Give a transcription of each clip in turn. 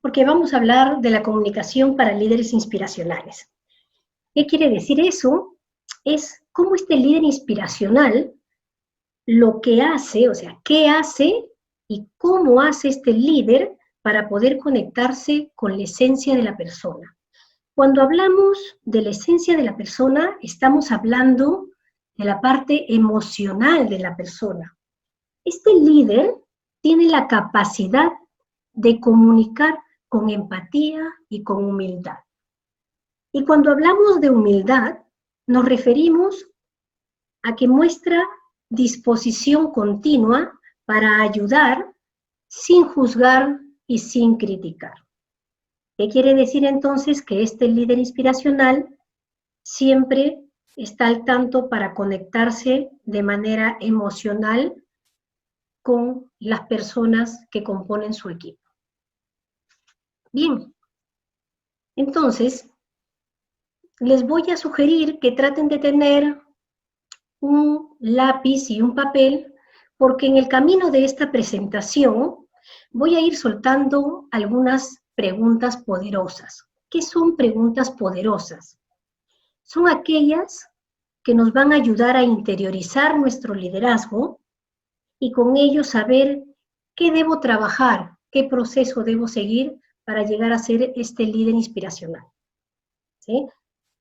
porque vamos a hablar de la comunicación para líderes inspiracionales. ¿Qué quiere decir eso? Es cómo este líder inspiracional lo que hace, o sea, qué hace y cómo hace este líder para poder conectarse con la esencia de la persona. Cuando hablamos de la esencia de la persona, estamos hablando de la parte emocional de la persona. Este líder tiene la capacidad de comunicar con empatía y con humildad. Y cuando hablamos de humildad, nos referimos a que muestra disposición continua para ayudar sin juzgar y sin criticar. ¿Qué quiere decir entonces? Que este líder inspiracional siempre está al tanto para conectarse de manera emocional con las personas que componen su equipo. Bien, entonces les voy a sugerir que traten de tener un lápiz y un papel, porque en el camino de esta presentación voy a ir soltando algunas preguntas poderosas. ¿Qué son preguntas poderosas? Son aquellas que nos van a ayudar a interiorizar nuestro liderazgo y con ello saber qué debo trabajar, qué proceso debo seguir para llegar a ser este líder inspiracional. ¿Sí?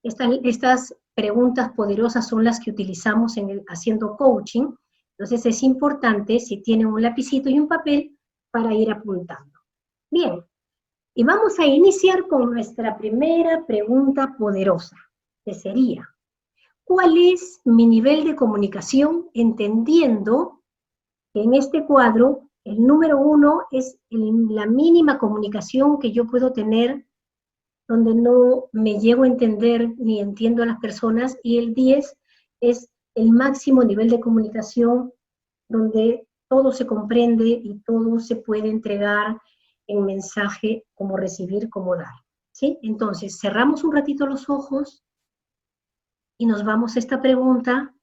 Estas preguntas poderosas son las que utilizamos haciendo coaching, entonces es importante, si tienen un lapicito y un papel, para ir apuntando. Bien, y vamos a iniciar con nuestra primera pregunta poderosa, que sería, ¿cuál es mi nivel de comunicación? Entendiendo que en este cuadro, el número 1 es la mínima comunicación que yo puedo tener, donde no me llego a entender ni entiendo a las personas, y el 10 es el máximo nivel de comunicación, donde todo se comprende y todo se puede entregar en mensaje, como recibir, como dar. ¿Sí? Entonces, cerramos un ratito los ojos y nos vamos a esta pregunta,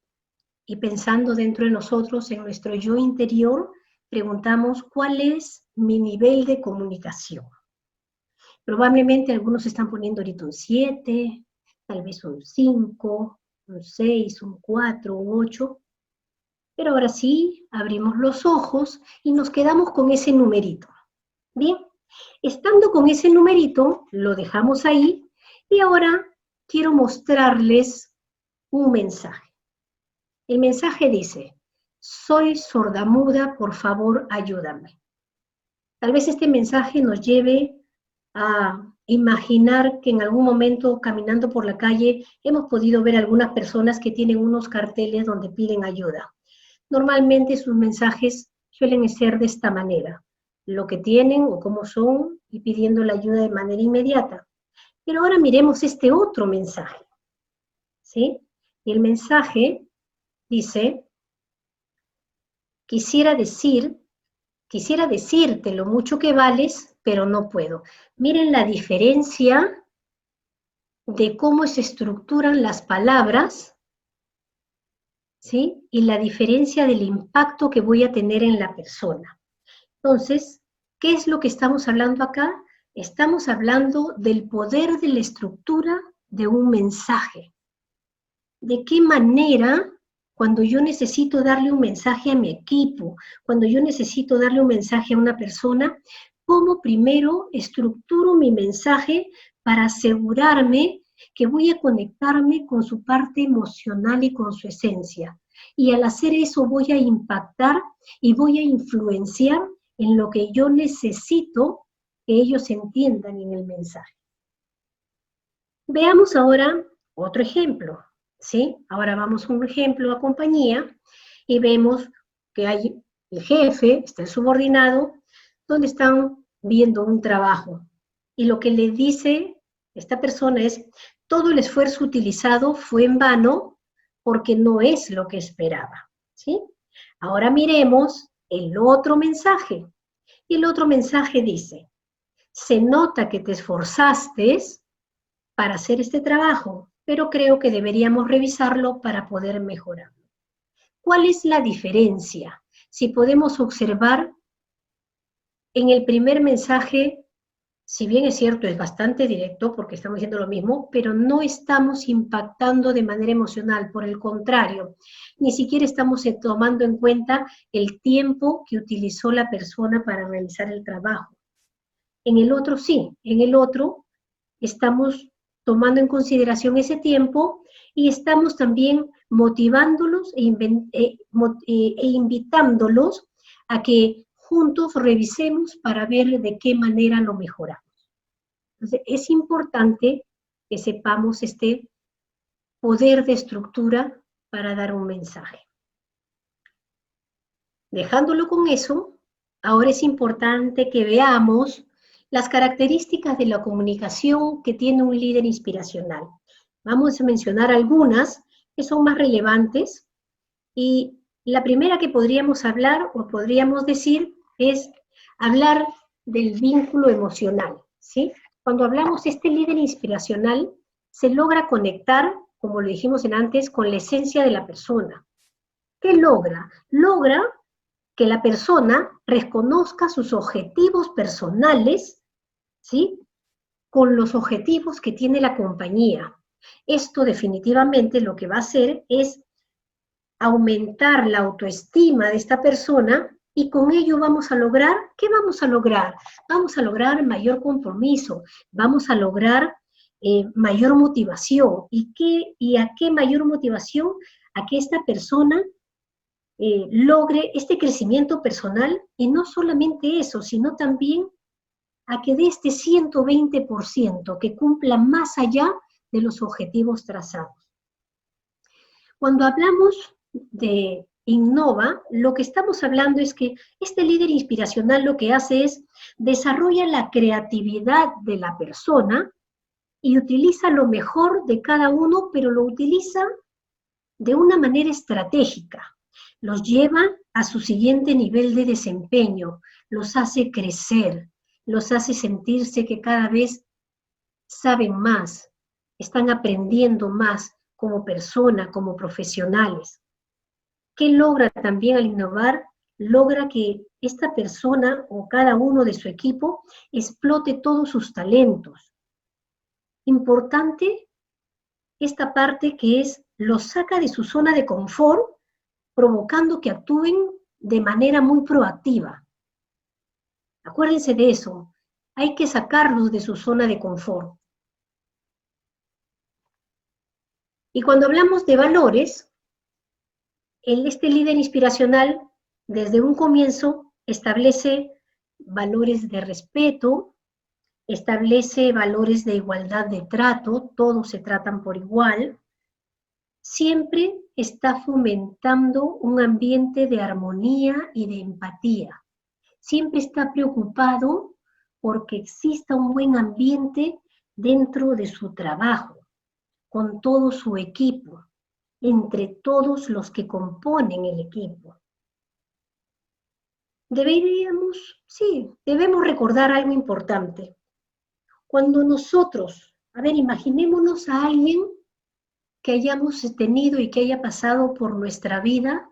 y pensando dentro de nosotros, en nuestro yo interior, preguntamos, ¿cuál es mi nivel de comunicación? Probablemente algunos están poniendo ahorita un 7, tal vez un 5, un 6, un 4, un 8, pero ahora sí, abrimos los ojos y nos quedamos con ese numerito. Bien, estando con ese numerito, lo dejamos ahí, y ahora quiero mostrarles un mensaje. El mensaje dice, soy sordamuda, por favor, ayúdame. Tal vez este mensaje nos lleve a imaginar que en algún momento, caminando por la calle, hemos podido ver algunas personas que tienen unos carteles donde piden ayuda. Normalmente sus mensajes suelen ser de esta manera, lo que tienen o cómo son, y pidiendo la ayuda de manera inmediata. Pero ahora miremos este otro mensaje, ¿sí? Y el mensaje dice, quisiera decirte lo mucho que vales, pero no puedo. Miren la diferencia de cómo se estructuran las palabras, ¿sí? Y la diferencia del impacto que voy a tener en la persona. Entonces, ¿qué es lo que estamos hablando acá? Estamos hablando del poder de la estructura de un mensaje. ¿De qué manera, cuando yo necesito darle un mensaje a mi equipo, cuando yo necesito darle un mensaje a una persona, cómo primero estructuro mi mensaje para asegurarme que voy a conectarme con su parte emocional y con su esencia? Y al hacer eso voy a impactar y voy a influenciar en lo que yo necesito que ellos entiendan en el mensaje. Veamos ahora otro ejemplo, ¿sí? Ahora vamos a un ejemplo a compañía y vemos que hay el jefe, está el subordinado, donde están viendo un trabajo. Y lo que le dice esta persona es, todo el esfuerzo utilizado fue en vano porque no es lo que esperaba, ¿sí? Ahora miremos el otro mensaje. Y el otro mensaje dice, se nota que te esforzaste para hacer este trabajo, pero creo que deberíamos revisarlo para poder mejorarlo. ¿Cuál es la diferencia? Si podemos observar, en el primer mensaje si bien es cierto, es bastante directo porque estamos diciendo lo mismo, pero no estamos impactando de manera emocional, por el contrario, ni siquiera estamos tomando en cuenta el tiempo que utilizó la persona para realizar el trabajo. En el otro sí, en el otro estamos tomando en consideración ese tiempo y estamos también motivándolos e invitándolos a que juntos revisemos para ver de qué manera lo mejoramos. Entonces, es importante que sepamos este poder de estructura para dar un mensaje. Dejándolo con eso, ahora es importante que veamos las características de la comunicación que tiene un líder inspiracional. Vamos a mencionar algunas que son más relevantes y la primera que podríamos hablar o podríamos decir es hablar del vínculo emocional, ¿sí? Cuando hablamos de este líder inspiracional, se logra conectar, como lo dijimos antes, con la esencia de la persona. ¿Qué logra? Logra que la persona reconozca sus objetivos personales, ¿sí? Con los objetivos que tiene la compañía. Esto definitivamente lo que va a hacer es aumentar la autoestima de esta persona y con ello vamos a lograr, ¿qué vamos a lograr? Vamos a lograr mayor compromiso, vamos a lograr mayor motivación. ¿Y a qué mayor motivación? A que esta persona logre este crecimiento personal y no solamente eso, sino también a que dé este 120% que cumpla más allá de los objetivos trazados. Cuando hablamos de innova, lo que estamos hablando es que este líder inspiracional lo que hace es desarrolla la creatividad de la persona y utiliza lo mejor de cada uno, pero lo utiliza de una manera estratégica. Los lleva a su siguiente nivel de desempeño, los hace crecer, los hace sentirse que cada vez saben más, están aprendiendo más como persona, como profesionales. ¿Qué logra también al innovar? Logra que esta persona o cada uno de su equipo explote todos sus talentos. Importante esta parte que es, los saca de su zona de confort, provocando que actúen de manera muy proactiva. Acuérdense de eso, hay que sacarlos de su zona de confort. Y cuando hablamos de valores, este líder inspiracional, desde un comienzo, establece valores de respeto, establece valores de igualdad de trato, todos se tratan por igual, siempre está fomentando un ambiente de armonía y de empatía. Siempre está preocupado porque exista un buen ambiente dentro de su trabajo, con todo su equipo, entre todos los que componen el equipo. Debemos recordar algo importante. Cuando nosotros, imaginémonos a alguien que hayamos tenido y que haya pasado por nuestra vida,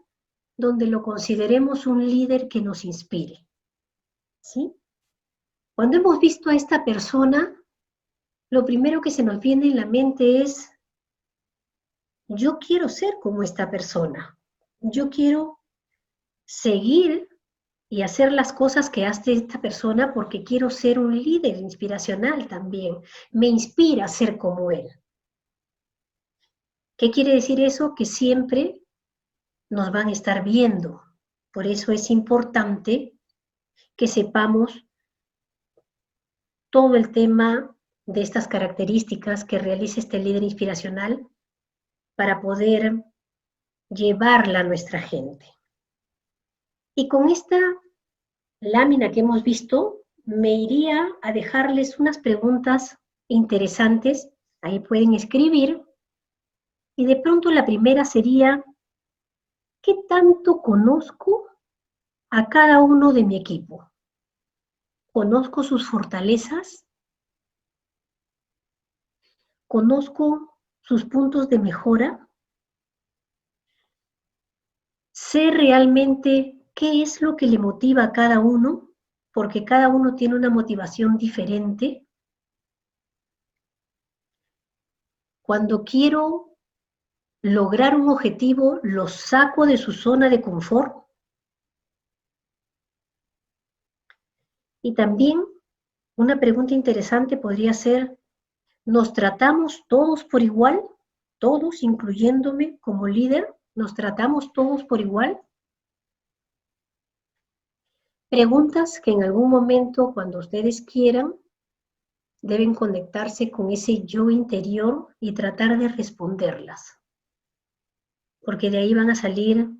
donde lo consideremos un líder que nos inspire, ¿sí? Cuando hemos visto a esta persona, lo primero que se nos viene en la mente es, yo quiero ser como esta persona, yo quiero seguir y hacer las cosas que hace esta persona porque quiero ser un líder inspiracional también, me inspira a ser como él. ¿Qué quiere decir eso? Que siempre nos van a estar viendo. Por eso es importante que sepamos todo el tema de estas características que realiza este líder inspiracional para poder llevarla a nuestra gente. Y con esta lámina que hemos visto, me iría a dejarles unas preguntas interesantes. Ahí pueden escribir. Y de pronto la primera sería, ¿qué tanto conozco a cada uno de mi equipo? ¿Conozco sus fortalezas? ¿Conozco sus puntos de mejora? ¿Sé realmente qué es lo que le motiva a cada uno? porque cada uno tiene una motivación diferente. Cuando quiero lograr un objetivo, lo saco de su zona de confort. Y también una pregunta interesante podría ser, ¿nos tratamos todos por igual? Todos, incluyéndome como líder, ¿nos tratamos todos por igual? Preguntas que en algún momento, cuando ustedes quieran, deben conectarse con ese yo interior y tratar de responderlas. Porque de ahí van a salir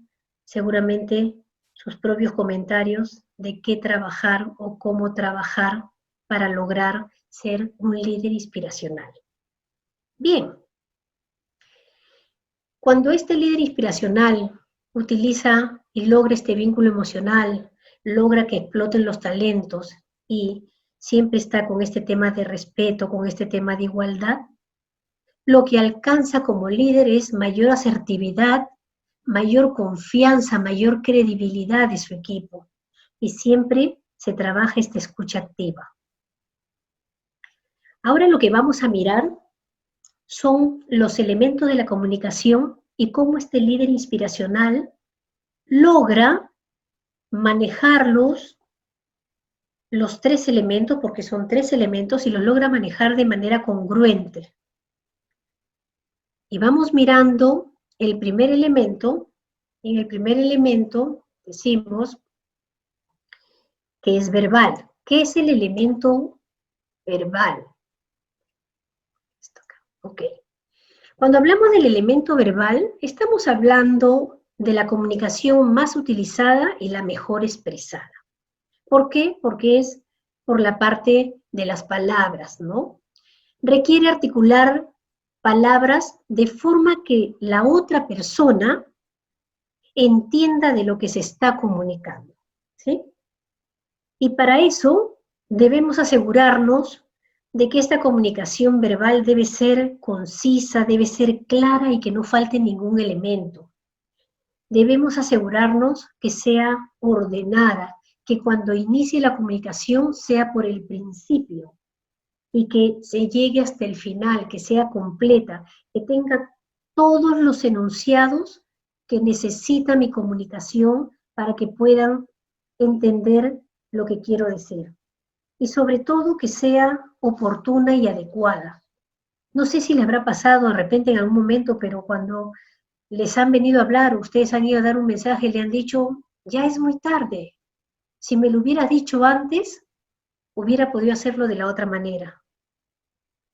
seguramente sus propios comentarios de qué trabajar o cómo trabajar para lograr ser un líder inspiracional. Bien, cuando este líder inspiracional utiliza y logra este vínculo emocional, logra que exploten los talentos y siempre está con este tema de respeto, con este tema de igualdad, lo que alcanza como líder es mayor asertividad, mayor confianza, mayor credibilidad de su equipo. Y siempre se trabaja esta escucha activa. Ahora lo que vamos a mirar son los elementos de la comunicación y cómo este líder inspiracional logra manejarlos, los tres elementos, porque son tres elementos, y los logra manejar de manera congruente. Y vamos mirando el primer elemento. En el primer elemento decimos que es verbal. ¿Qué es el elemento verbal? Ok. Cuando hablamos del elemento verbal, estamos hablando de la comunicación más utilizada y la mejor expresada. ¿Por qué? Porque es por la parte de las palabras, ¿no? Requiere articular palabras de forma que la otra persona entienda de lo que se está comunicando, ¿sí? Y para eso debemos asegurarnos de que esta comunicación verbal debe ser concisa, debe ser clara y que no falte ningún elemento. Debemos asegurarnos que sea ordenada, que cuando inicie la comunicación sea por el principio y que se llegue hasta el final, que sea completa, que tenga todos los enunciados que necesita mi comunicación para que puedan entender lo que quiero decir. Y sobre todo que sea oportuna y adecuada. No sé si les habrá pasado de repente en algún momento, pero cuando les han venido a hablar, ustedes han ido a dar un mensaje, le han dicho, ya es muy tarde. Si me lo hubiera dicho antes, hubiera podido hacerlo de la otra manera.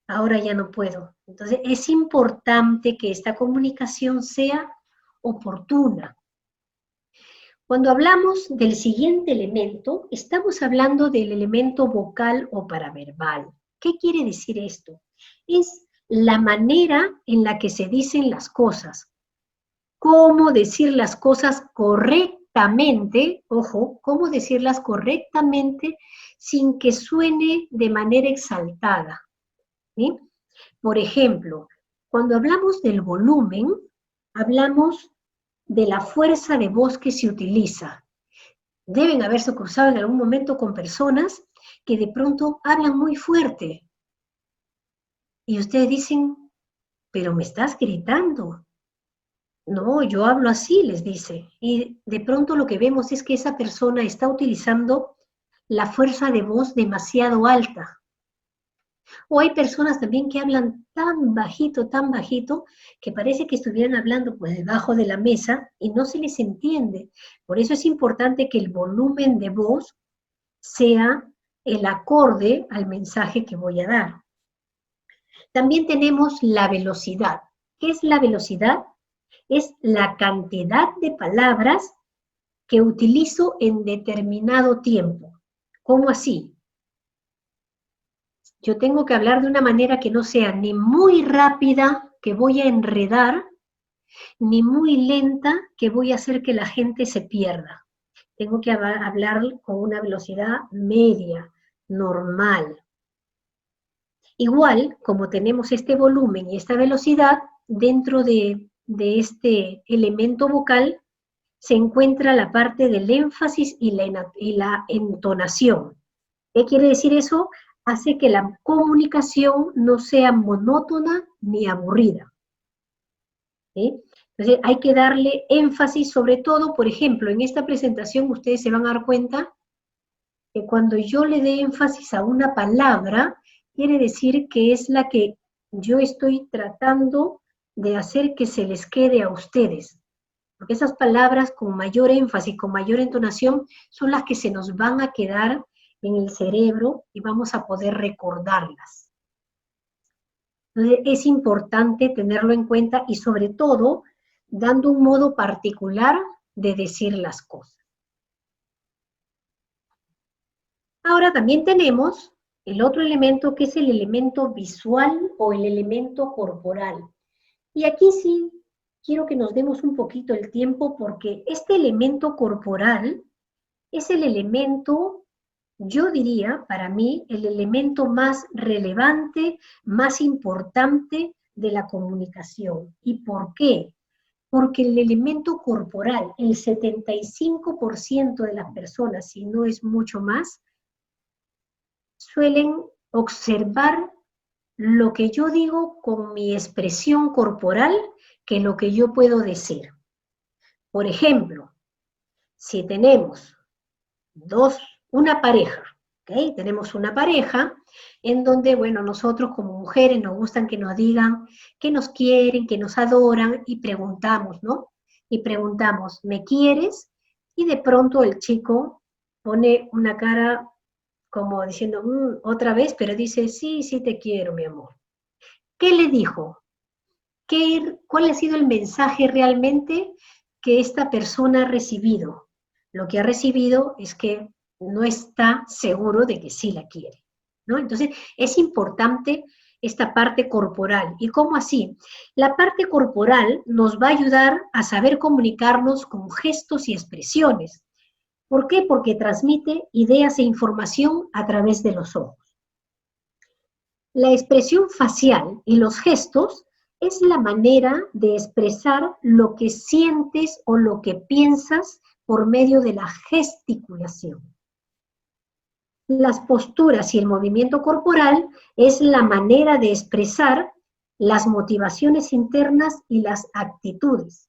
Ahora ya no puedo. Entonces es importante que esta comunicación sea oportuna. Cuando hablamos del siguiente elemento, estamos hablando del elemento vocal o paraverbal. ¿Qué quiere decir esto? Es la manera en la que se dicen las cosas. Cómo decir las cosas correctamente, ojo, cómo decirlas correctamente sin que suene de manera exaltada, ¿sí? Por ejemplo, cuando hablamos del volumen, hablamos de la fuerza de voz que se utiliza. Deben haberse cruzado en algún momento con personas que de pronto hablan muy fuerte. Y ustedes dicen, pero me estás gritando. No, yo hablo así, les dice. Y de pronto lo que vemos es que esa persona está utilizando la fuerza de voz demasiado alta. O hay personas también que hablan tan bajito, que parece que estuvieran hablando pues debajo de la mesa y no se les entiende. Por eso es importante que el volumen de voz sea el acorde al mensaje que voy a dar. También tenemos la velocidad. ¿Qué es la velocidad? Es la cantidad de palabras que utilizo en determinado tiempo. ¿Cómo así? Yo tengo que hablar de una manera que no sea ni muy rápida, que voy a enredar, ni muy lenta, que voy a hacer que la gente se pierda. Tengo que hablar con una velocidad media, normal. Igual, como tenemos este volumen y esta velocidad, dentro de este elemento vocal, se encuentra la parte del énfasis y la entonación. ¿Qué quiere decir eso? Hace que la comunicación no sea monótona ni aburrida. ¿Sí? Entonces hay que darle énfasis, sobre todo, por ejemplo, en esta presentación ustedes se van a dar cuenta que cuando yo le dé énfasis a una palabra, quiere decir que es la que yo estoy tratando de hacer que se les quede a ustedes. Porque esas palabras con mayor énfasis, con mayor entonación, son las que se nos van a quedar en el cerebro y vamos a poder recordarlas. Entonces es importante tenerlo en cuenta y sobre todo dando un modo particular de decir las cosas. Ahora también tenemos el otro elemento que es el elemento visual o el elemento corporal. Y aquí sí quiero que nos demos un poquito el tiempo porque este elemento corporal es el elemento, yo diría, para mí, el elemento más relevante, más importante de la comunicación. ¿Y por qué? Porque el elemento corporal, el 75% de las personas, si no es mucho más, suelen observar lo que yo digo con mi expresión corporal que lo que yo puedo decir. Por ejemplo, si tenemos una pareja, ¿ok? Tenemos una pareja en donde, bueno, nosotros como mujeres nos gustan que nos digan que nos quieren, que nos adoran y preguntamos, ¿no? Y preguntamos, ¿me quieres? Y de pronto el chico pone una cara como diciendo, otra vez, pero dice, sí, sí te quiero, mi amor. ¿Qué le dijo? ¿Cuál ha sido el mensaje realmente que esta persona ha recibido? Lo que ha recibido es que no está seguro de que sí la quiere, ¿no? Entonces, es importante esta parte corporal. ¿Y cómo así? La parte corporal nos va a ayudar a saber comunicarnos con gestos y expresiones. ¿Por qué? Porque transmite ideas e información a través de los ojos. La expresión facial y los gestos es la manera de expresar lo que sientes o lo que piensas por medio de la gesticulación. Las posturas y el movimiento corporal es la manera de expresar las motivaciones internas y las actitudes.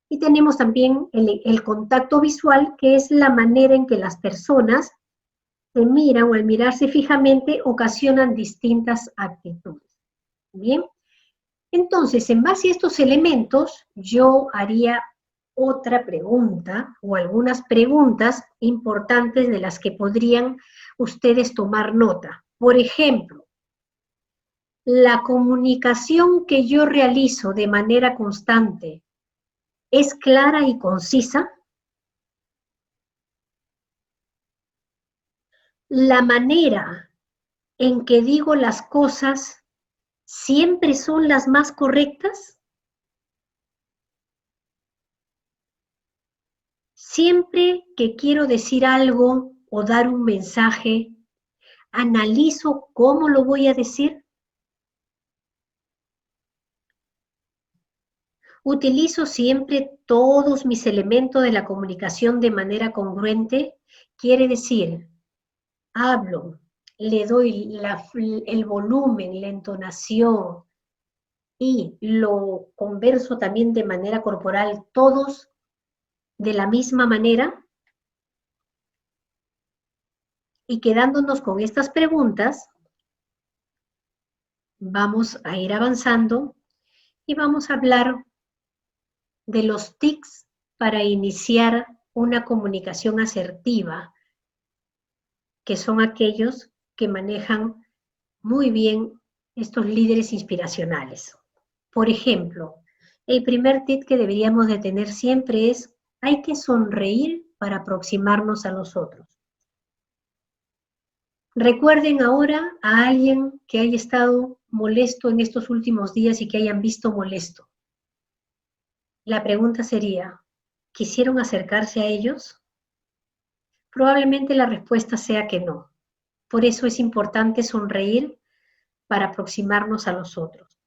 Y tenemos también el contacto visual, que es la manera en que las personas se miran o al mirarse fijamente ocasionan distintas actitudes. Bien, entonces en base a estos elementos yo haría otra pregunta o algunas preguntas importantes de las que podrían ustedes tomar nota. Por ejemplo, la comunicación que yo realizo de manera constante es clara y concisa. La manera en que digo las cosas siempre son las más correctas. Siempre que quiero decir algo o dar un mensaje, analizo cómo lo voy a decir. Utilizo siempre todos mis elementos de la comunicación de manera congruente. Quiere decir, hablo, le doy el volumen, la entonación y lo converso también de manera corporal, todos de la misma manera. Y quedándonos con estas preguntas, vamos a ir avanzando y vamos a hablar de los tics para iniciar una comunicación asertiva, que son aquellos que manejan muy bien estos líderes inspiracionales. Por ejemplo, el primer tip que deberíamos de tener siempre es, hay que sonreír para aproximarnos a los otros. Recuerden ahora a alguien que haya estado molesto en estos últimos días y que hayan visto molesto. La pregunta sería, ¿quisieron acercarse a ellos? Probablemente la respuesta sea que no. Por eso es importante sonreír para aproximarnos a los otros.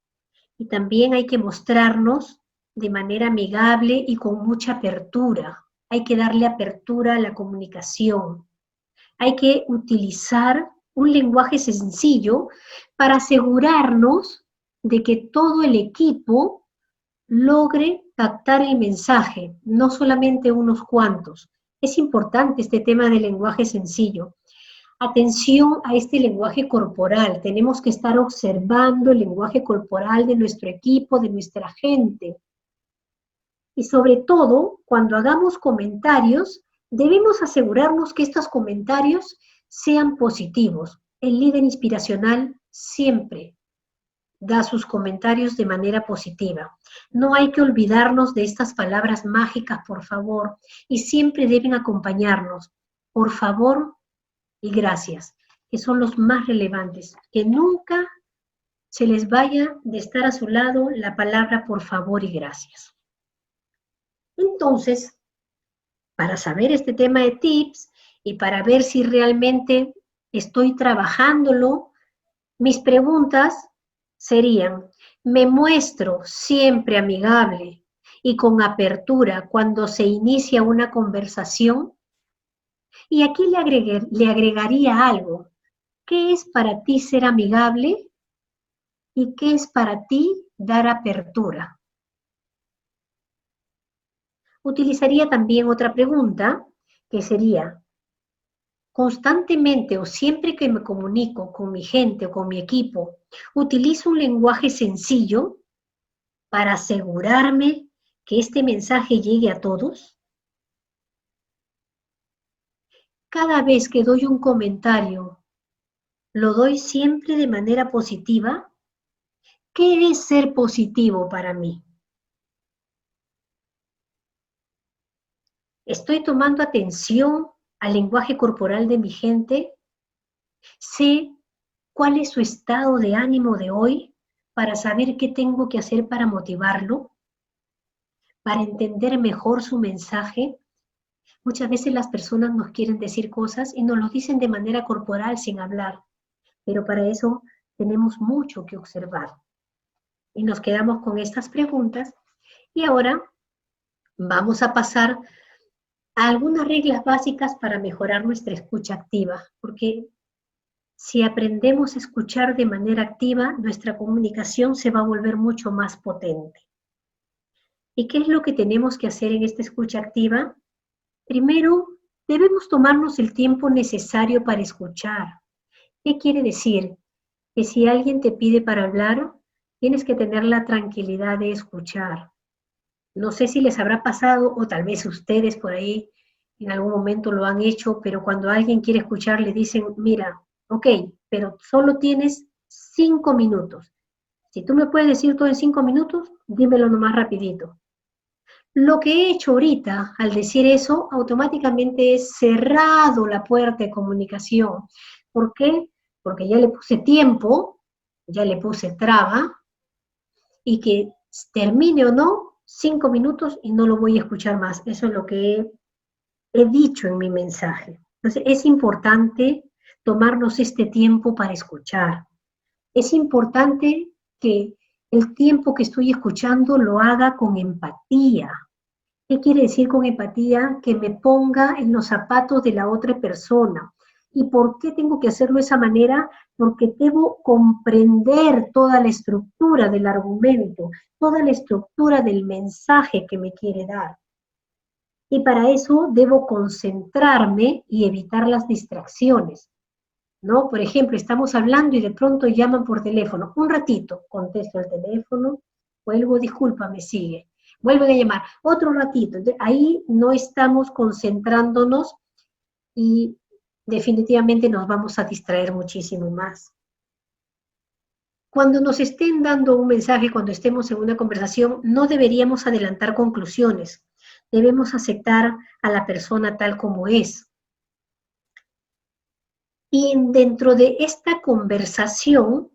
Y también hay que mostrarnos de manera amigable y con mucha apertura. Hay que darle apertura a la comunicación. Hay que utilizar un lenguaje sencillo para asegurarnos de que todo el equipo logre captar el mensaje, no solamente unos cuantos. Es importante este tema del lenguaje sencillo. Atención a este lenguaje corporal. Tenemos que estar observando el lenguaje corporal de nuestro equipo, de nuestra gente. Y sobre todo, cuando hagamos comentarios, debemos asegurarnos que estos comentarios sean positivos. El líder inspiracional siempre da sus comentarios de manera positiva. No hay que olvidarnos de estas palabras mágicas, por favor, y siempre deben acompañarnos. Por favor y gracias, que son los más relevantes. Que nunca se les vaya de estar a su lado la palabra por favor y gracias. Entonces, para saber este tema de tips y para ver si realmente estoy trabajándolo, mis preguntas serían, ¿me muestro siempre amigable y con apertura cuando se inicia una conversación? Y aquí le agregaría algo. ¿Qué es para ti ser amigable y qué es para ti dar apertura? Utilizaría también otra pregunta que sería, constantemente o siempre que me comunico con mi gente o con mi equipo, utilizo un lenguaje sencillo para asegurarme que este mensaje llegue a todos. Cada vez que doy un comentario, lo doy siempre de manera positiva. ¿Qué es ser positivo para mí? ¿Estoy tomando atención al lenguaje corporal de mi gente? ¿Sé cuál es su estado de ánimo de hoy para saber qué tengo que hacer para motivarlo? ¿Para entender mejor su mensaje? Muchas veces las personas nos quieren decir cosas y nos lo dicen de manera corporal sin hablar, pero para eso tenemos mucho que observar. Y nos quedamos con estas preguntas y ahora vamos a pasar a algunas reglas básicas para mejorar nuestra escucha activa, porque si aprendemos a escuchar de manera activa, nuestra comunicación se va a volver mucho más potente. ¿Y qué es lo que tenemos que hacer en esta escucha activa? Primero, debemos tomarnos el tiempo necesario para escuchar. ¿Qué quiere decir? Que si alguien te pide para hablar, tienes que tener la tranquilidad de escuchar. No sé si les habrá pasado, o tal vez ustedes por ahí en algún momento lo han hecho, pero cuando alguien quiere escuchar le dicen, mira, ok, pero solo tienes 5 minutos. Si tú me puedes decir todo en 5 minutos, dímelo nomás rapidito. Lo que he hecho ahorita al decir eso, automáticamente he cerrado la puerta de comunicación. ¿Por qué? Porque ya le puse tiempo, ya le puse traba, y que termine o no, 5 minutos y no lo voy a escuchar más. Eso es lo que he dicho en mi mensaje. Entonces, es importante tomarnos este tiempo para escuchar. Es importante que el tiempo que estoy escuchando lo haga con empatía. ¿Qué quiere decir con empatía? Que me ponga en los zapatos de la otra persona. ¿Y por qué tengo que hacerlo de esa manera? Porque debo comprender toda la estructura del argumento, toda la estructura del mensaje que me quiere dar. Y para eso debo concentrarme y evitar las distracciones, ¿no? Por ejemplo, estamos hablando y de pronto llaman por teléfono. Un ratito, contesto el teléfono, cuelgo, disculpa, me sigue. Vuelven a llamar, otro ratito. Ahí no estamos concentrándonos y definitivamente nos vamos a distraer muchísimo más. Cuando nos estén dando un mensaje, cuando estemos en una conversación, no deberíamos adelantar conclusiones. Debemos aceptar a la persona tal como es. Y dentro de esta conversación,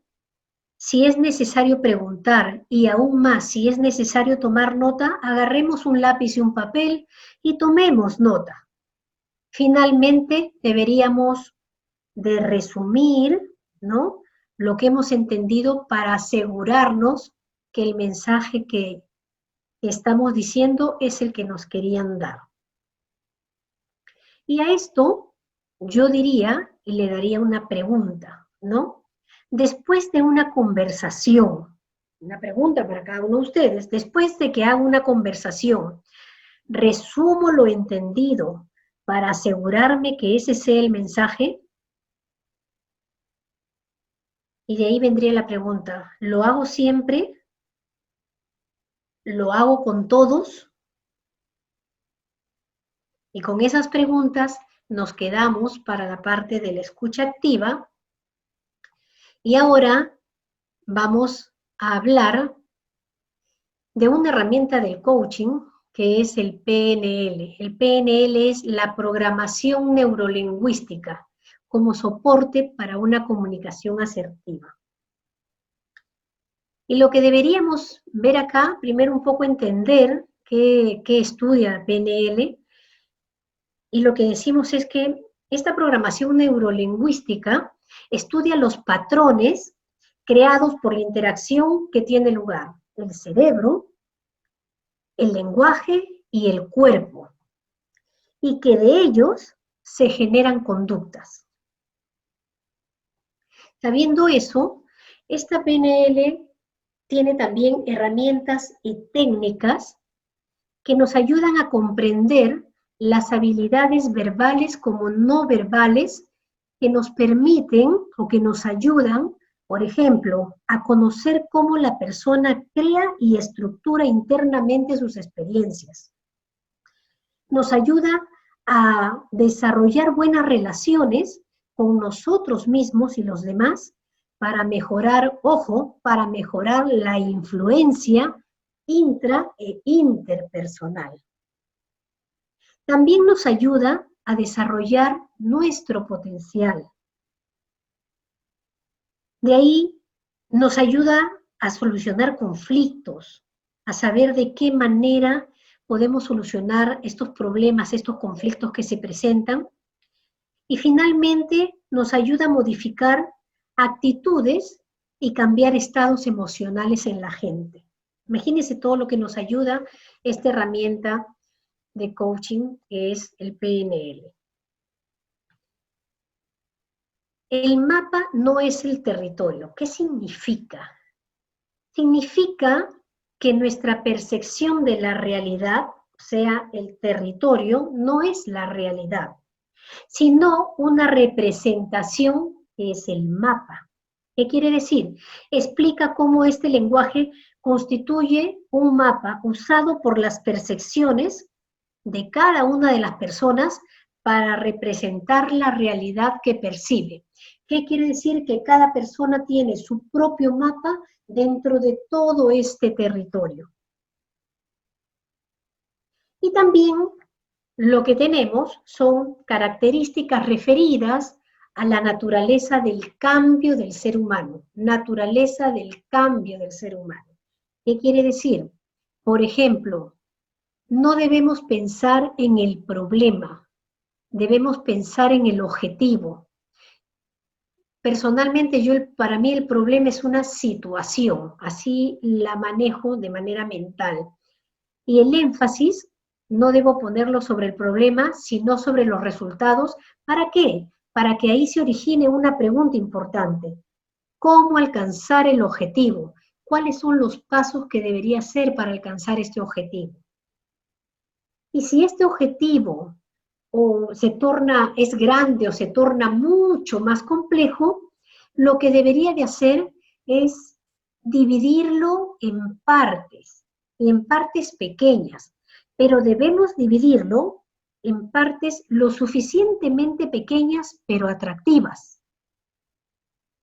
si es necesario preguntar y aún más, si es necesario tomar nota, agarremos un lápiz y un papel y tomemos nota. Finalmente, deberíamos de resumir, ¿no?, lo que hemos entendido para asegurarnos que el mensaje que que estamos diciendo es el que nos querían dar. Y a esto yo diría y le daría una pregunta, ¿no? Después de una conversación, una pregunta para cada uno de ustedes, después de que haga una conversación, resumo lo entendido para asegurarme que ese sea el mensaje. Y de ahí vendría la pregunta, ¿lo hago siempre? ¿Lo hago con todos? Y con esas preguntas nos quedamos para la parte de la escucha activa. Y ahora vamos a hablar de una herramienta del coaching que es el PNL. El PNL es la programación neurolingüística como soporte para una comunicación asertiva. Y lo que deberíamos ver acá, primero un poco entender qué estudia PNL, y lo que decimos es que esta programación neurolingüística estudia los patrones creados por la interacción que tiene lugar el cerebro, el lenguaje y el cuerpo, y que de ellos se generan conductas. Sabiendo eso, esta PNL tiene también herramientas y técnicas que nos ayudan a comprender las habilidades verbales como no verbales que nos permiten o que nos ayudan, por ejemplo, a conocer cómo la persona crea y estructura internamente sus experiencias. Nos ayuda a desarrollar buenas relaciones con nosotros mismos y los demás para mejorar, ojo, para mejorar la influencia intra e interpersonal. También nos ayuda a desarrollar nuestro potencial. De ahí nos ayuda a solucionar conflictos, a saber de qué manera podemos solucionar estos problemas, estos conflictos que se presentan. Y finalmente nos ayuda a modificar actitudes y cambiar estados emocionales en la gente. Imagínense todo lo que nos ayuda esta herramienta de coaching que es el PNL. El mapa no es el territorio. ¿Qué significa? Significa que nuestra percepción de la realidad, o sea, el territorio, no es la realidad, sino una representación que es el mapa. ¿Qué quiere decir? Explica cómo este lenguaje constituye un mapa usado por las percepciones de cada una de las personas para representar la realidad que percibe. ¿Qué quiere decir? Que cada persona tiene su propio mapa dentro de todo este territorio. Y también lo que tenemos son características referidas a la naturaleza del cambio del ser humano, naturaleza del cambio del ser humano. ¿Qué quiere decir? Por ejemplo, no debemos pensar en el problema, debemos pensar en el objetivo. Personalmente, para mí el problema es una situación, así la manejo de manera mental. Y el énfasis no debo ponerlo sobre el problema, sino sobre los resultados. ¿Para qué? Para que ahí se origine una pregunta importante. ¿Cómo alcanzar el objetivo? ¿Cuáles son los pasos que debería hacer para alcanzar este objetivo? Y si este objetivo es grande o se torna mucho más complejo, lo que debería de hacer es dividirlo en partes pequeñas, pero debemos dividirlo en partes lo suficientemente pequeñas pero atractivas,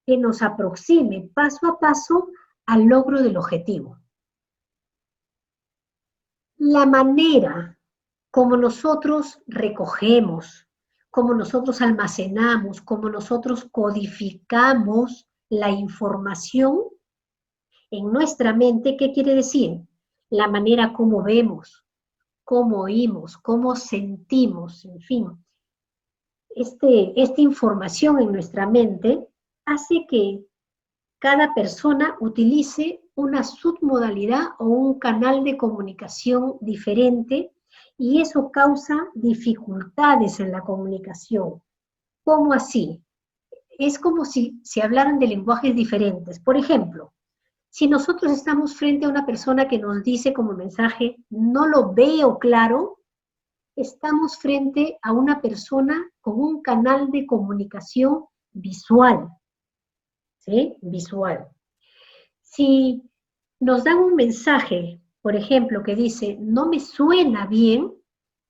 que nos aproxime paso a paso al logro del objetivo. La manera como nosotros recogemos, como nosotros almacenamos, como nosotros codificamos la información en nuestra mente, ¿qué quiere decir? La manera como vemos, cómo oímos, cómo sentimos, en fin. Esta información en nuestra mente hace que cada persona utilice una submodalidad o un canal de comunicación diferente y eso causa dificultades en la comunicación. ¿Cómo así? Es como si se hablaran de lenguajes diferentes. Por ejemplo, si nosotros estamos frente a una persona que nos dice como mensaje, no lo veo claro, estamos frente a una persona con un canal de comunicación visual, ¿sí? Visual. Si nos dan un mensaje, por ejemplo, que dice, no me suena bien,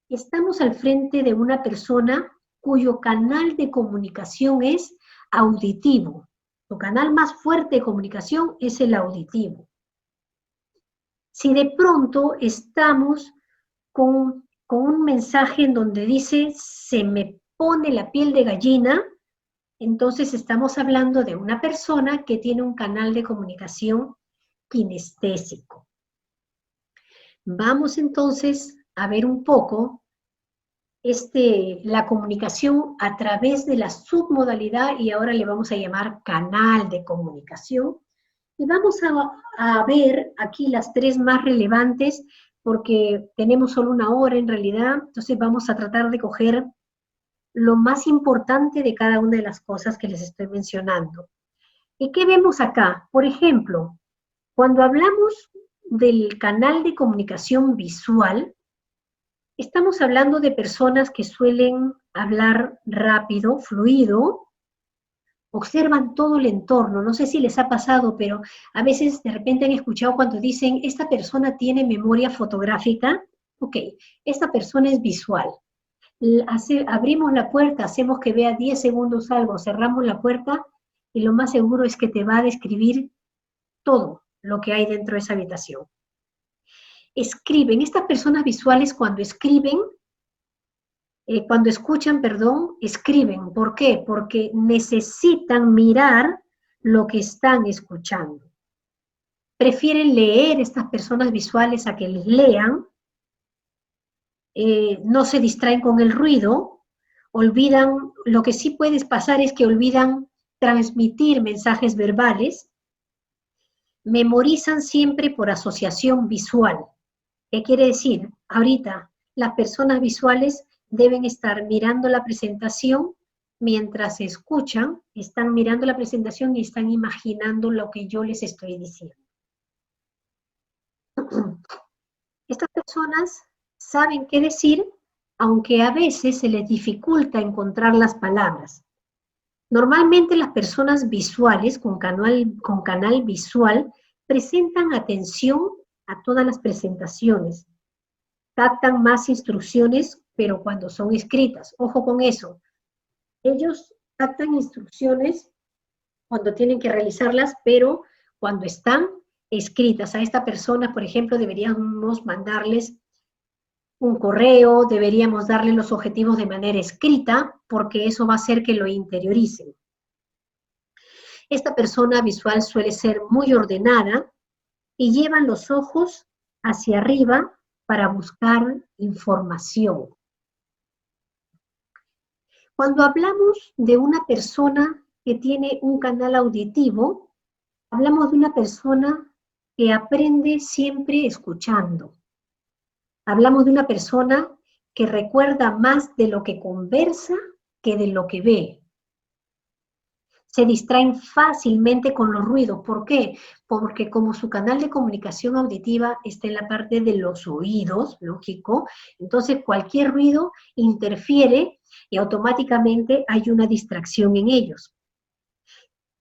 estamos al frente de una persona cuyo canal de comunicación es auditivo. Su canal más fuerte de comunicación es el auditivo. Si de pronto estamos con un mensaje en donde dice, se me pone la piel de gallina, entonces estamos hablando de una persona que tiene un canal de comunicación kinestésico. Vamos entonces a ver un poco la comunicación a través de la submodalidad y ahora le vamos a llamar canal de comunicación. Y vamos a ver aquí las tres más relevantes porque tenemos solo una hora en realidad, entonces vamos a tratar de coger lo más importante de cada una de las cosas que les estoy mencionando. ¿Y qué vemos acá? Por ejemplo, cuando hablamos del canal de comunicación visual, estamos hablando de personas que suelen hablar rápido, fluido, observan todo el entorno. No sé si les ha pasado, pero a veces de repente han escuchado cuando dicen, esta persona tiene memoria fotográfica. Ok, esta persona es visual. Abrimos la puerta, hacemos que vea 10 segundos algo, cerramos la puerta y lo más seguro es que te va a describir todo lo que hay dentro de esa habitación. Escriben, estas personas visuales cuando escriben, cuando escuchan, perdón, escriben. ¿Por qué? Porque necesitan mirar lo que están escuchando. Prefieren leer estas personas visuales a que les lean, no se distraen con el ruido, olvidan, lo que sí puede pasar es que olvidan transmitir mensajes verbales, memorizan siempre por asociación visual. ¿Qué quiere decir? Ahorita las personas visuales deben estar mirando la presentación mientras escuchan, están mirando la presentación y están imaginando lo que yo les estoy diciendo. Estas personas saben qué decir, aunque a veces se les dificulta encontrar las palabras. Normalmente las personas visuales con canal visual presentan atención a todas las presentaciones, captan más instrucciones, pero cuando son escritas. Ojo con eso. Ellos captan instrucciones cuando tienen que realizarlas, pero cuando están escritas. A esta persona, por ejemplo, deberíamos mandarles un correo, deberíamos darle los objetivos de manera escrita, porque eso va a hacer que lo interioricen. Esta persona visual suele ser muy ordenada y llevan los ojos hacia arriba para buscar información. Cuando hablamos de una persona que tiene un canal auditivo, hablamos de una persona que aprende siempre escuchando. Hablamos de una persona que recuerda más de lo que conversa que de lo que ve. Se distraen fácilmente con los ruidos. ¿Por qué? Porque como su canal de comunicación auditiva está en la parte de los oídos, lógico, entonces cualquier ruido interfiere y automáticamente hay una distracción en ellos.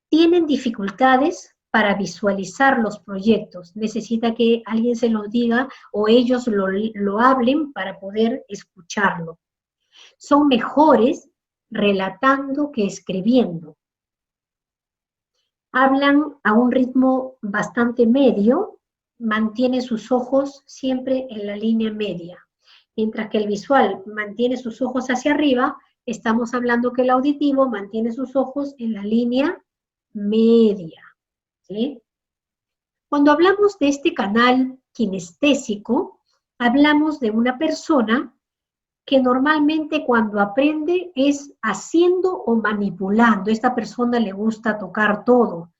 Tienen dificultades para visualizar los proyectos. Necesita que alguien se los diga o ellos lo hablen para poder escucharlo. Son mejores relatando que escribiendo. Hablan a un ritmo bastante medio, mantienen sus ojos siempre en la línea media. Mientras que el visual mantiene sus ojos hacia arriba, estamos hablando que el auditivo mantiene sus ojos en la línea media. ¿Sí? Cuando hablamos de este canal kinestésico, hablamos de una persona que normalmente cuando aprende es haciendo o manipulando. Esta persona le gusta tocar todo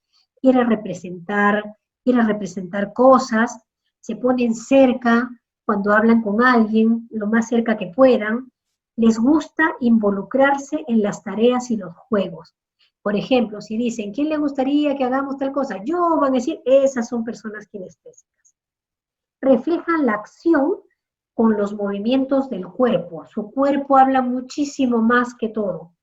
quiere representar cosas, se ponen cerca cuando hablan con alguien, lo más cerca que puedan, les gusta involucrarse en las tareas y los juegos. Por ejemplo, si dicen, ¿quién le gustaría que hagamos tal cosa? Yo, van a decir, esas son personas kinestésicas. Reflejan la acción con los movimientos del cuerpo. Su cuerpo habla muchísimo más que todo.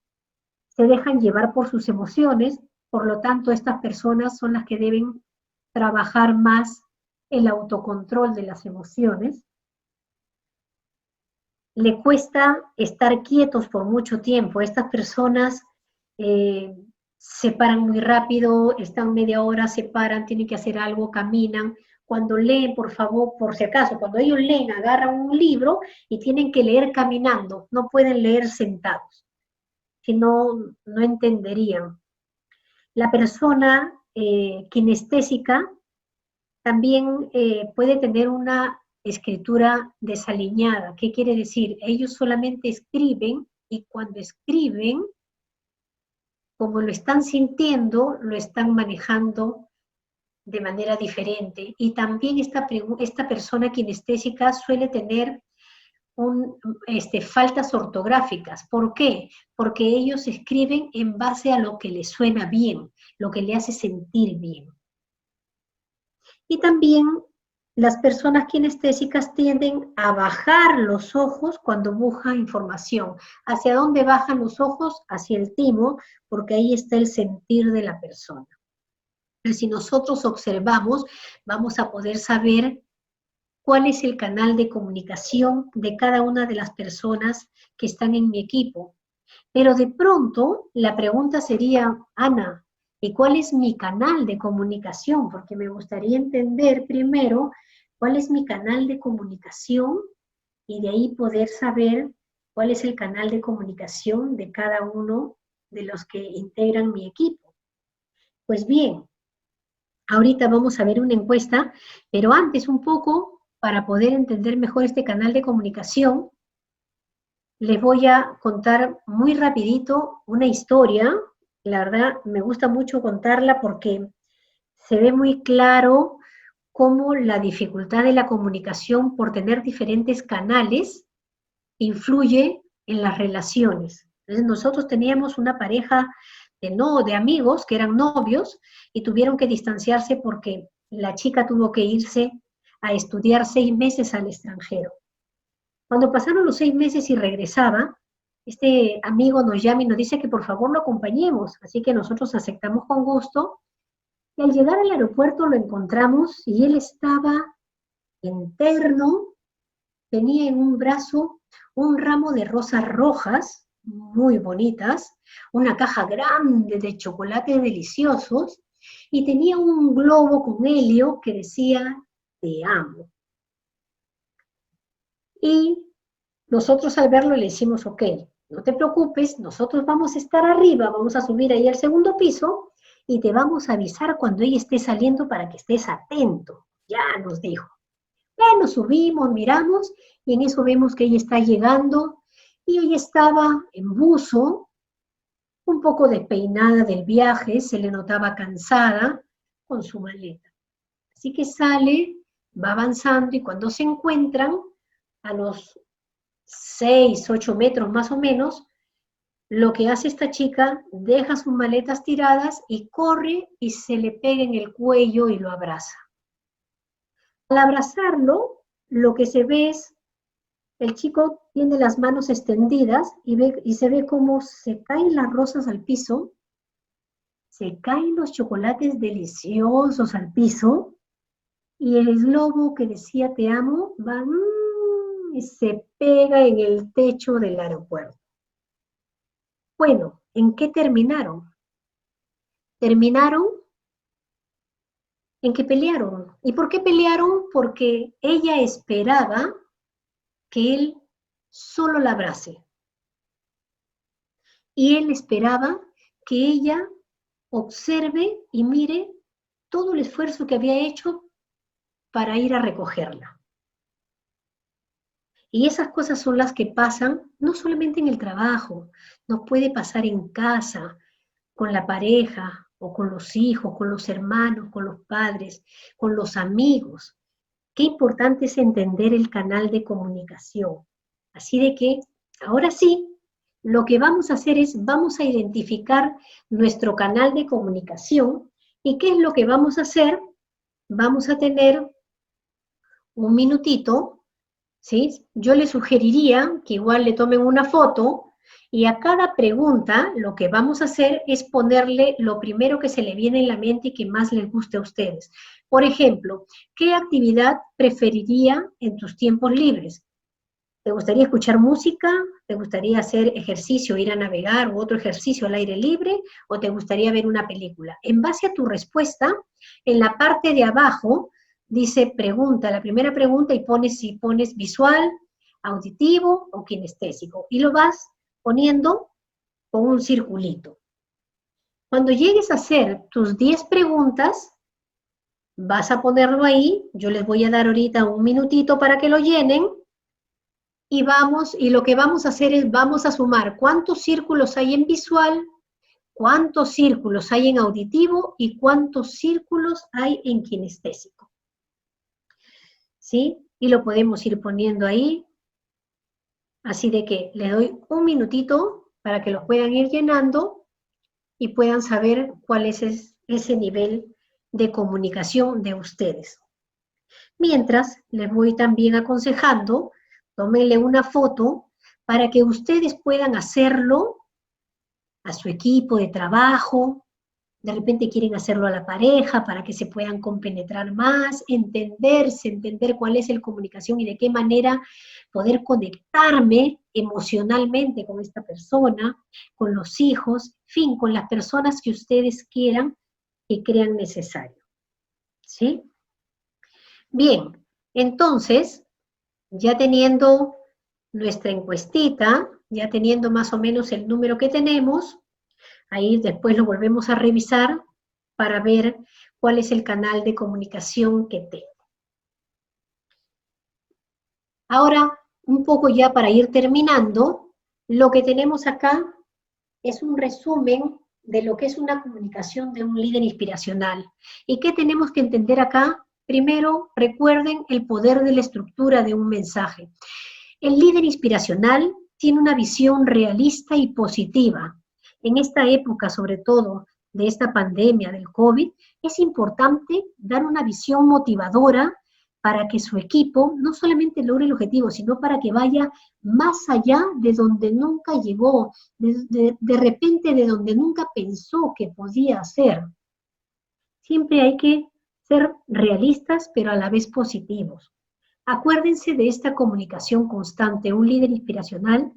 Se dejan llevar por sus emociones, por lo tanto, estas personas son las que deben trabajar más el autocontrol de las emociones. Le cuesta estar quietos por mucho tiempo. Estas personas se paran muy rápido, están media hora, se paran, tienen que hacer algo, caminan. Cuando leen, por favor, por si acaso, cuando ellos leen, agarran un libro y tienen que leer caminando, no pueden leer sentados, si no, no entenderían. La persona kinestésica también puede tener una escritura desaliñada. ¿Qué quiere decir? Ellos solamente escriben y cuando escriben, como lo están sintiendo, lo están manejando de manera diferente. Y también esta persona kinestésica suele tener faltas ortográficas. ¿Por qué? Porque ellos escriben en base a lo que les suena bien, lo que le hace sentir bien. Y también las personas kinestésicas tienden a bajar los ojos cuando buscan información. ¿Hacia dónde bajan los ojos? Hacia el timo, porque ahí está el sentir de la persona. Pero si nosotros observamos, vamos a poder saber cuál es el canal de comunicación de cada una de las personas que están en mi equipo. Pero de pronto la pregunta sería, Ana, ¿y cuál es mi canal de comunicación? Porque me gustaría entender primero cuál es mi canal de comunicación y de ahí poder saber cuál es el canal de comunicación de cada uno de los que integran mi equipo. Pues bien, ahorita vamos a ver una encuesta, pero antes un poco, para poder entender mejor este canal de comunicación, les voy a contar muy rapidito una historia. La verdad, me gusta mucho contarla porque se ve muy claro cómo la dificultad de la comunicación por tener diferentes canales influye en las relaciones. Entonces, nosotros teníamos una pareja de amigos que eran novios y tuvieron que distanciarse porque la chica tuvo que irse a estudiar 6 meses al extranjero. Cuando pasaron los 6 meses y regresaba, este amigo nos llama y nos dice que por favor lo acompañemos, así que nosotros aceptamos con gusto, y al llegar al aeropuerto lo encontramos y él estaba interno, tenía en un brazo un ramo de rosas rojas, muy bonitas, una caja grande de chocolates deliciosos, y tenía un globo con helio que decía, te amo. Y nosotros al verlo le decimos, ok, no te preocupes, nosotros vamos a estar arriba, vamos a subir ahí al segundo piso y te vamos a avisar cuando ella esté saliendo para que estés atento. Ya nos dijo. Bueno, subimos, miramos y en eso vemos que ella está llegando y ella estaba en buzo, un poco despeinada del viaje, se le notaba cansada con su maleta. Así que sale, va avanzando y cuando se encuentran a los 6, 8 metros más o menos, lo que hace esta chica, deja sus maletas tiradas y corre y se le pega en el cuello y lo abraza. Al abrazarlo, lo que se ve es, el chico tiene las manos extendidas y se ve cómo se caen las rosas al piso, se caen los chocolates deliciosos al piso, y el globo que decía te amo va y se pega en el techo del aeropuerto. Bueno, ¿en qué terminaron? Terminaron en que pelearon. ¿Y por qué pelearon? Porque ella esperaba que él solo la abrace. Y él esperaba que ella observe y mire todo el esfuerzo que había hecho para ir a recogerla. Y esas cosas son las que pasan no solamente en el trabajo, nos puede pasar en casa, con la pareja, o con los hijos, con los hermanos, con los padres, con los amigos. Qué importante es entender el canal de comunicación. Así de que, ahora sí, lo que vamos a hacer es, vamos a identificar nuestro canal de comunicación. ¿Y qué es lo que vamos a hacer? Vamos a tener un minutito, ¿sí? Yo les sugeriría que igual le tomen una foto y a cada pregunta lo que vamos a hacer es ponerle lo primero que se le viene en la mente y que más les guste a ustedes. Por ejemplo, ¿qué actividad preferiría en tus tiempos libres? ¿Te gustaría escuchar música? ¿Te gustaría hacer ejercicio, ir a navegar u otro ejercicio al aire libre? ¿O te gustaría ver una película? En base a tu respuesta, en la parte de abajo dice pregunta, la primera pregunta, y pones si pones visual, auditivo o kinestésico. Y lo vas poniendo con un circulito. Cuando llegues a hacer tus 10 preguntas, vas a ponerlo ahí. Yo les voy a dar ahorita un minutito para que lo llenen. Y lo que vamos a hacer es, vamos a sumar cuántos círculos hay en visual, cuántos círculos hay en auditivo y cuántos círculos hay en kinestésico. ¿Sí? Y lo podemos ir poniendo ahí. Así de que le doy un minutito para que los puedan ir llenando y puedan saber cuál es ese nivel de comunicación de ustedes. Mientras, les voy también aconsejando, tómenle una foto para que ustedes puedan hacerlo a su equipo de trabajo, de repente quieren hacerlo a la pareja para que se puedan compenetrar más, entenderse, entender cuál es la comunicación y de qué manera poder conectarme emocionalmente con esta persona, con los hijos, en fin, con las personas que ustedes quieran y crean necesario. ¿Sí? Bien, entonces, ya teniendo nuestra encuestita, ya teniendo más o menos el número que tenemos, ahí después lo volvemos a revisar para ver cuál es el canal de comunicación que tengo. Ahora, un poco ya para ir terminando, lo que tenemos acá es un resumen de lo que es una comunicación de un líder inspiracional. ¿Y qué tenemos que entender acá? Primero, recuerden el poder de la estructura de un mensaje. El líder inspiracional tiene una visión realista y positiva. En esta época, sobre todo, de esta pandemia del COVID, es importante dar una visión motivadora para que su equipo no solamente logre el objetivo, sino para que vaya más allá de donde nunca llegó, de repente de donde nunca pensó que podía hacer. Siempre hay que ser realistas, pero a la vez positivos. Acuérdense de esta comunicación constante. Un líder inspiracional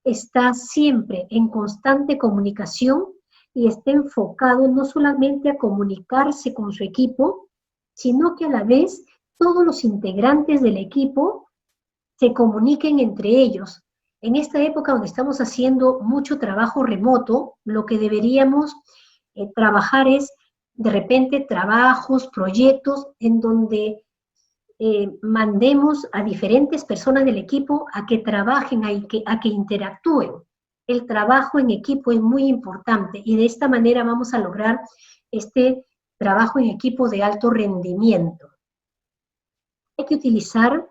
está siempre en constante comunicación y está enfocado no solamente a comunicarse con su equipo, sino que a la vez todos los integrantes del equipo se comuniquen entre ellos. En esta época donde estamos haciendo mucho trabajo remoto, lo que deberíamos trabajar es de repente trabajos, proyectos en donde mandemos a diferentes personas del equipo a que trabajen, a que interactúen. El trabajo en equipo es muy importante y de esta manera vamos a lograr este trabajo en equipo de alto rendimiento. Hay que utilizar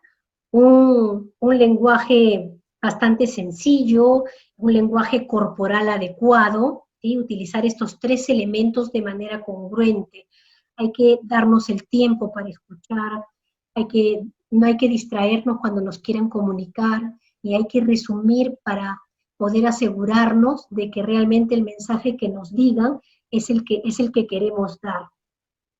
un lenguaje bastante sencillo, un lenguaje corporal adecuado, ¿sí? Utilizar estos 3 elementos de manera congruente. Hay que darnos el tiempo para escuchar, no hay que distraernos cuando nos quieran comunicar y hay que resumir para poder asegurarnos de que realmente el mensaje que nos digan es el que queremos dar.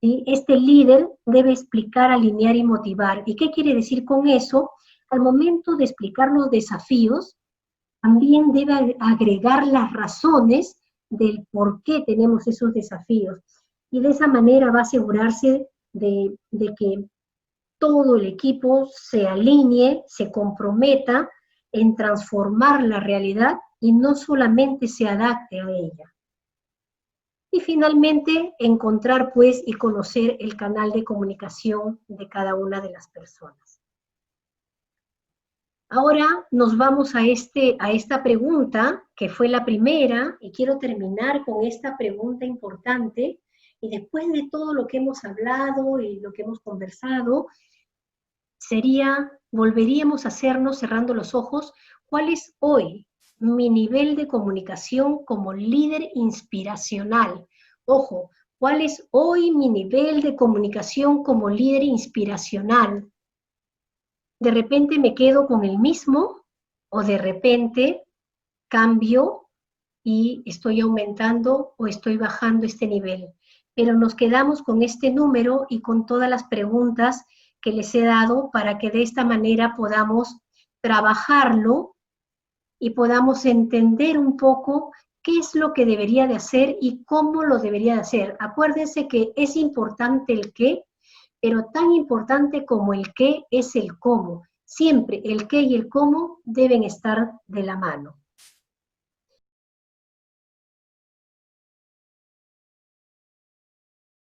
¿Sí? Este líder debe explicar, alinear y motivar. ¿Y qué quiere decir con eso? Al momento de explicar los desafíos, también debe agregar las razones del por qué tenemos esos desafíos. Y de esa manera va a asegurarse de que todo el equipo se alinee, se comprometa en transformar la realidad y no solamente se adapte a ella. Y finalmente, encontrar pues y conocer el canal de comunicación de cada una de las personas. Ahora nos vamos a esta pregunta, que fue la primera, y quiero terminar con esta pregunta importante. Y después de todo lo que hemos hablado y lo que hemos conversado, volveríamos a hacernos, cerrando los ojos, ¿cuál es hoy mi nivel de comunicación como líder inspiracional? Ojo, ¿cuál es hoy mi nivel de comunicación como líder inspiracional? De repente me quedo con el mismo o de repente cambio y estoy aumentando o estoy bajando este nivel. Pero nos quedamos con este número y con todas las preguntas que les he dado para que de esta manera podamos trabajarlo y podamos entender un poco qué es lo que debería de hacer y cómo lo debería de hacer. Acuérdense que es importante el qué, pero tan importante como el qué es el cómo. Siempre el qué y el cómo deben estar de la mano.